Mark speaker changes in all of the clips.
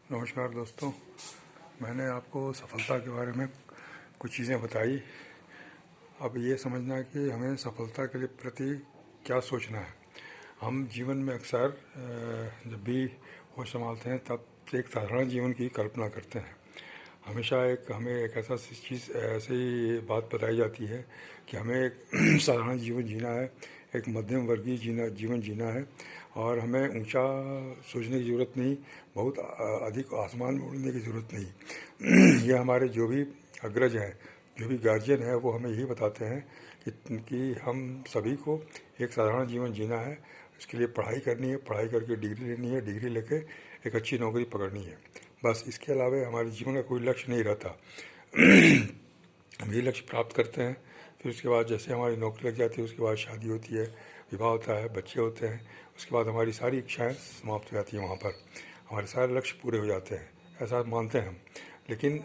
Speaker 1: नमस्कार दोस्तों। मैंने आपको सफलता के बारे में कुछ चीज़ें बताई। अब ये समझना है कि हमें सफलता के लिए प्रति क्या सोचना है। हम जीवन में अक्सर जब भी होश संभालते हैं तब एक साधारण जीवन की कल्पना करते हैं। हमेशा हमें एक ऐसा चीज़ ऐसी बात बताई जाती है कि हमें एक साधारण जीवन जीना है, एक मध्यम वर्गीय जीवन जीना है और हमें ऊंचा सोचने की ज़रूरत नहीं, बहुत अधिक आसमान में उड़ने की ज़रूरत नहीं। ये हमारे जो भी अग्रज हैं, जो भी गार्जियन है, वो हमें यही बताते हैं कि हम सभी को एक साधारण जीवन जीना है। इसके लिए पढ़ाई करनी है, पढ़ाई करके डिग्री लेनी है, डिग्री लेके एक अच्छी नौकरी पकड़नी है। बस इसके अलावा हमारे जीवन का कोई लक्ष्य नहीं रहता। हम ये लक्ष्य प्राप्त करते हैं, फिर उसके बाद जैसे हमारी नौकरी लग जाती है उसके बाद शादी होती है, विवाह होता है, बच्चे होते हैं, उसके बाद हमारी सारी इच्छाएं समाप्त हो जाती हैं। वहाँ पर हमारे सारे लक्ष्य पूरे हो जाते हैं, ऐसा मानते हैं हम। लेकिन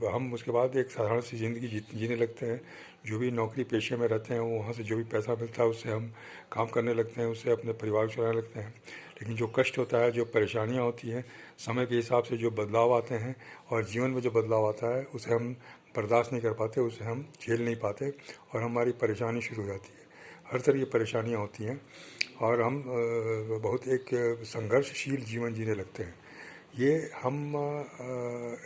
Speaker 1: हम उसके बाद एक साधारण सी ज़िंदगी जीने लगते हैं। जो भी नौकरी पेशे में रहते हैं वहाँ से जो भी पैसा मिलता है उससे हम काम करने लगते हैं, उससे अपने परिवार को चलाने लगते हैं। लेकिन जो कष्ट होता है, जो परेशानियाँ होती हैं, समय के हिसाब से जो बदलाव आते हैं और जीवन में जो बदलाव आता है उसे हम बर्दाश्त नहीं कर पाते, उसे हम झेल नहीं पाते और हमारी परेशानी शुरू हो जाती है। हर तरह की परेशानियाँ होती हैं और हम बहुत एक संघर्षशील जीवन जीने लगते हैं। ये हम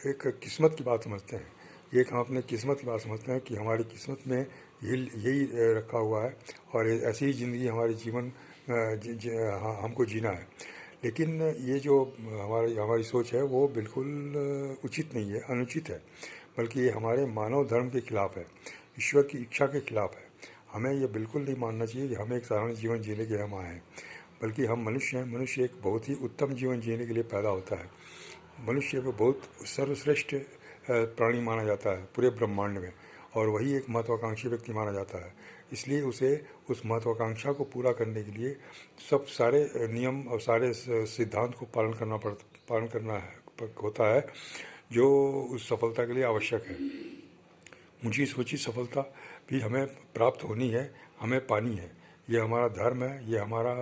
Speaker 1: एक किस्मत की बात समझते हैं। ये एक हम अपने किस्मत की बात समझते हैं कि हमारी किस्मत में यही रखा हुआ है और ऐसी ही ज़िंदगी हमारी जीवन हमको जीना है। लेकिन ये जो हमारी हमारी सोच है वो बिल्कुल उचित नहीं है, अनुचित है, बल्कि ये हमारे मानव धर्म के खिलाफ है, ईश्वर की इच्छा के खिलाफ है। हमें ये बिल्कुल नहीं मानना चाहिए कि हमें एक साधारण जीवन जीने के लिए हम आए हैं, बल्कि हम मनुष्य हैं। मनुष्य एक बहुत ही उत्तम जीवन जीने के लिए पैदा होता है। मनुष्य को बहुत सर्वश्रेष्ठ प्राणी माना जाता है पूरे ब्रह्मांड में और वही एक महत्वाकांक्षी व्यक्ति माना जाता है। इसलिए उसे उस महत्वाकांक्षा को पूरा करने के लिए सब सारे नियम और सारे सिद्धांत को पालन करना होता है, जो उस सफलता के लिए आवश्यक है। ऊंची सोची सफलता भी हमें प्राप्त होनी है, हमें पानी है। ये हमारा धर्म है, ये हमारा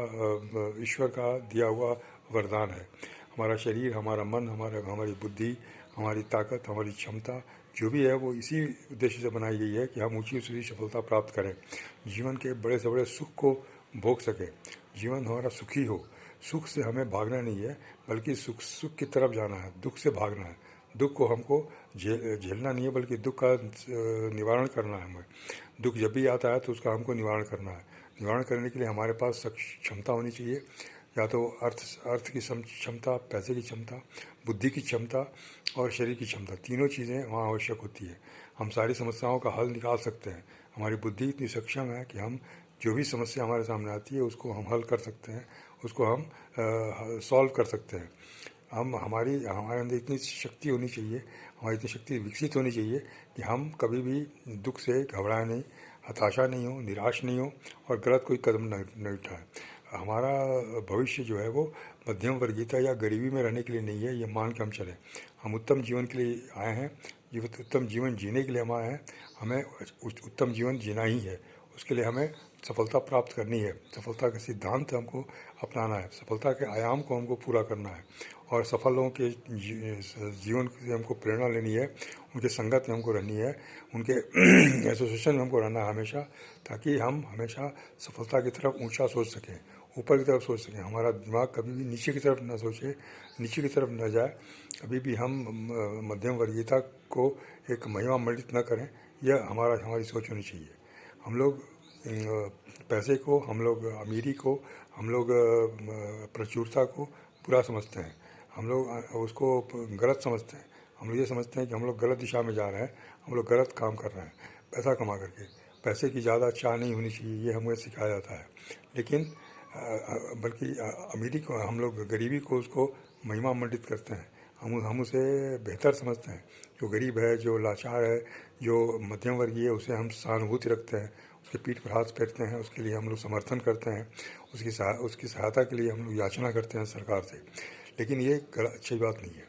Speaker 1: ईश्वर का दिया हुआ वरदान है। हमारा शरीर, हमारा मन, हमारी बुद्धि, हमारी ताकत, हमारी क्षमता जो भी है वो इसी उद्देश्य से बनाई गई है कि हम ऊंची सोची सफलता प्राप्त करें, जीवन के बड़े से बड़े सुख को भोग सकें, जीवन हमारा सुखी हो। सुख से हमें भागना नहीं है, बल्कि सुख की तरफ जाना है, दुख से भागना है। दुख को हमको झेलना नहीं है, बल्कि दुख का निवारण करना है हमें। दुख जब भी आता है तो उसका हमको निवारण करना है। निवारण करने के लिए हमारे पास क्षमता होनी चाहिए, या तो अर्थ की क्षमता, पैसे की क्षमता, बुद्धि की क्षमता और शरीर की क्षमता, तीनों चीज़ें वहाँ आवश्यक होती है। हम सारी समस्याओं का हल निकाल सकते हैं। हमारी बुद्धि इतनी सक्षम है कि हम जो भी समस्या हमारे सामने आती है उसको हम हल कर सकते हैं, उसको हम सॉल्व कर सकते हैं। हमारे अंदर इतनी शक्ति होनी चाहिए, हमारी इतनी शक्ति विकसित होनी चाहिए कि हम कभी भी दुख से घबराए नहीं, हताशा नहीं हो, निराश नहीं हो और गलत कोई कदम नहीं उठाए। हमारा भविष्य जो है वो मध्यम वर्गीयता या गरीबी में रहने के लिए नहीं है, ये मान के हम चलें। हम उत्तम जीवन के लिए आए हैं, उत्तम जीवन जीने के लिए हम आए हैं। हमें उत्तम जीवन जीना ही है, उसके लिए हमें सफलता प्राप्त करनी है। सफलता का सिद्धांत हमको अपनाना है, सफलता के आयाम को हमको पूरा करना है और सफल लोगों के जीवन से हमको प्रेरणा लेनी है, उनके संगत में हमको रहनी है, उनके एसोसिएशन में हमको रहना है हमेशा, ताकि हम हमेशा सफलता की तरफ ऊंचा सोच सकें, ऊपर की तरफ सोच सकें। हमारा दिमाग कभी भी नीचे की तरफ न सोचे, नीचे की तरफ न जाए। कभी भी हम मध्यम वर्गीयता को एक महिमा मंडित न करें, यह हमारी सोच होनी चाहिए। हम लोग पैसे को, हम लोग अमीरी को, हम लोग प्रचुरता को बुरा समझते हैं, हम लोग उसको गलत समझते हैं। हम लोग ये समझते हैं कि हम लोग गलत दिशा में जा रहे हैं, हम लोग गलत काम कर रहे हैं पैसा कमा करके। पैसे की ज़्यादा चाह नहीं होनी चाहिए, ये हमें सिखाया जाता है। लेकिन बल्कि अमीरी को, हम लोग गरीबी को उसको महिमा मंडित करते हैं। हम उसे बेहतर समझते हैं। जो गरीब है, जो लाचार है, जो मध्यम वर्गीय है, उसे हम सहानुभूति रखते हैं, उसके पीठ पर हाथ फेरते हैं, उसके लिए हम लोग समर्थन करते हैं, उसकी सहायता के लिए हम लोग याचना करते हैं सरकार से। लेकिन ये अच्छी बात नहीं है,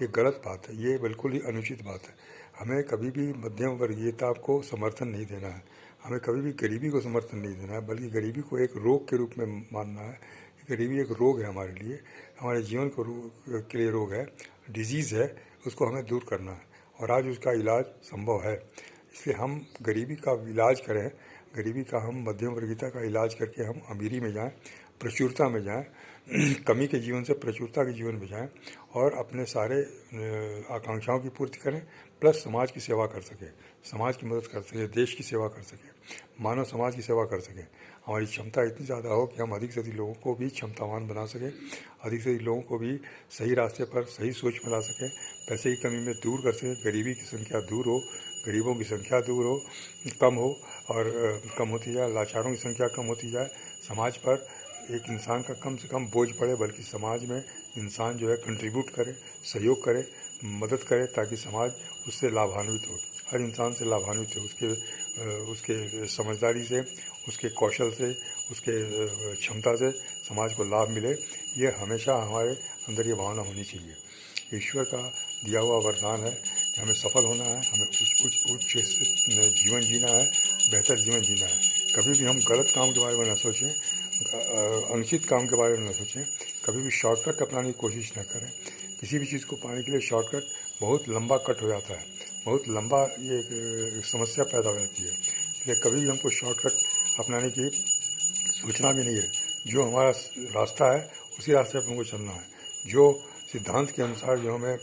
Speaker 1: ये गलत बात है, ये बिल्कुल ही अनुचित बात है। हमें कभी भी मध्यम वर्गीयता को समर्थन नहीं देना है, हमें कभी भी गरीबी को समर्थन नहीं देना है, बल्कि गरीबी को एक रोग के रूप में मानना है गरीबी एक रोग है हमारे लिए, हमारे जीवन को के लिए रोग है, डिजीज़ है, उसको हमें दूर करना है और आज उसका इलाज संभव है। इसलिए हम गरीबी का इलाज करें, गरीबी का हम मध्यम वर्गीयता का इलाज करके हम अमीरी में जाएं, प्रचुरता में जाएं, कमी के जीवन से प्रचुरता के जीवन में जाएं और अपने सारे आकांक्षाओं की पूर्ति करें, प्लस समाज की सेवा कर सकें, समाज की मदद कर सकें, देश की सेवा कर सकें, मानव समाज की सेवा कर सकें। हमारी क्षमता इतनी ज़्यादा हो कि हम अधिक से अधिक लोगों को भी क्षमतावान बना सकें, अधिक से अधिक लोगों को भी सही रास्ते पर सही सोच में ला सकें, पैसे की कमी में दूर कर सकें, गरीबी की संख्या दूर हो, गरीबों की संख्या दूर हो, कम हो और कम होती जाए, लाचारों की संख्या कम होती जाए, समाज पर एक इंसान का कम से कम बोझ पड़े, बल्कि समाज में इंसान जो है कंट्रीब्यूट करे, सहयोग करे, मदद करे, ताकि समाज उससे लाभान्वित हो, हर इंसान से लाभान्वित हो, उसके समझदारी से, उसके कौशल से, उसके क्षमता से समाज को लाभ मिले। ये हमेशा हमारे अंदर ये भावना होनी चाहिए। ईश्वर का दिया हुआ वरदान है कि हमें सफल होना है, हमें उच्च जीवन जीना है, बेहतर जीवन जीना है। कभी भी हम गलत काम के बारे में न सोचें, अनुचित काम के बारे में न सोचें, कभी भी शॉर्टकट अपनाने की कोशिश न करें। किसी भी चीज़ को पाने के लिए शॉर्टकट बहुत लंबा कट हो जाता है, बहुत लंबा ये समस्या पैदा हो जाती है। इसलिए कभी भी हमको शॉर्टकट अपनाने की सोचना भी नहीं है। जो हमारा रास्ता है उसी रास्ते पर हमको चलना है। जो सिद्धांत के अनुसार जो हमें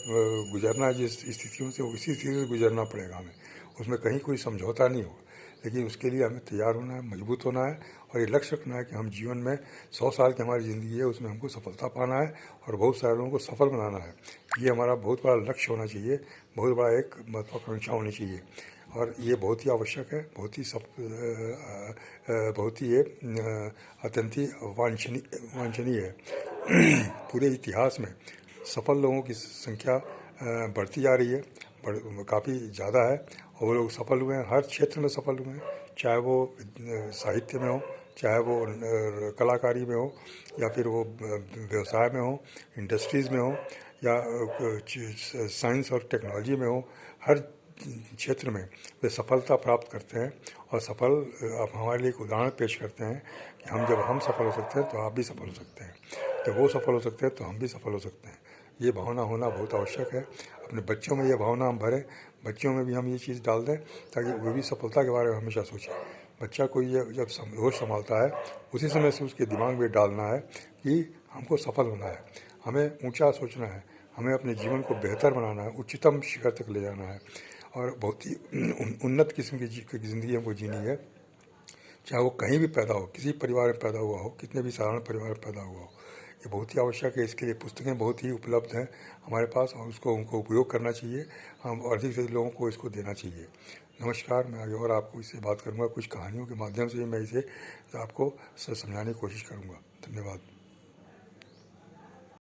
Speaker 1: गुजरना है, जिस स्थितियों से उसी स्थिति से गुजरना पड़ेगा हमें, उसमें कहीं कोई समझौता नहीं होगा। लेकिन उसके लिए हमें तैयार होना है, मजबूत होना है और ये लक्ष्य रखना है कि हम जीवन में 100 साल की हमारी ज़िंदगी है, उसमें हमको सफलता पाना है और बहुत सारे लोगों को सफल बनाना है। ये हमारा बहुत बड़ा लक्ष्य होना चाहिए, बहुत बड़ा एक महत्वाकांक्षा होनी चाहिए और ये बहुत ही आवश्यक है, बहुत ही अत्यंत ही वांछनीय है। पूरे इतिहास में सफल लोगों की संख्या बढ़ती जा रही है, काफ़ी ज़्यादा है और वो लोग सफल हुए हैं, हर क्षेत्र में सफल हुए हैं, चाहे वो साहित्य में हो, चाहे वो कलाकारी में हो, या फिर वो व्यवसाय में हो, इंडस्ट्रीज़ में हो, या साइंस और टेक्नोलॉजी में हो, हर क्षेत्र में वे सफलता प्राप्त करते हैं और अब हमारे लिए एक उदाहरण पेश करते हैं कि जब हम सफल हो सकते हैं तो आप भी सफल हो सकते हैं, जब वो सफल हो सकते हैं तो हम भी सफल हो सकते हैं। ये भावना होना बहुत आवश्यक है। अपने बच्चों में ये भावना हम भरें, बच्चों में भी हम ये चीज़ डाल दें ताकि वो भी सफलता के बारे में हमेशा सोचें। बच्चा कोई जब होश संभालता है उसी समय से उसके दिमाग में डालना है कि हमको सफल होना है, हमें ऊंचा सोचना है, हमें अपने जीवन को बेहतर बनाना है, उच्चतम शिखर तक ले जाना है और बहुत ही उन्नत किस्म की ज़िंदगी हमको जीनी है। चाहे वो कहीं भी पैदा हो, किसी परिवार में पैदा हुआ हो, कितने भी साधारण परिवार में पैदा हुआ हो, ये बहुत ही आवश्यक है। इसके लिए पुस्तकें बहुत ही उपलब्ध हैं हमारे पास और उनको उपयोग करना चाहिए। हम अधिक से अधिक लोगों को इसको देना चाहिए। नमस्कार, मैं आगे और आपको इससे बात करूँगा, कुछ कहानियों के माध्यम से मैं इसे आपको समझाने की कोशिश करूँगा। धन्यवाद।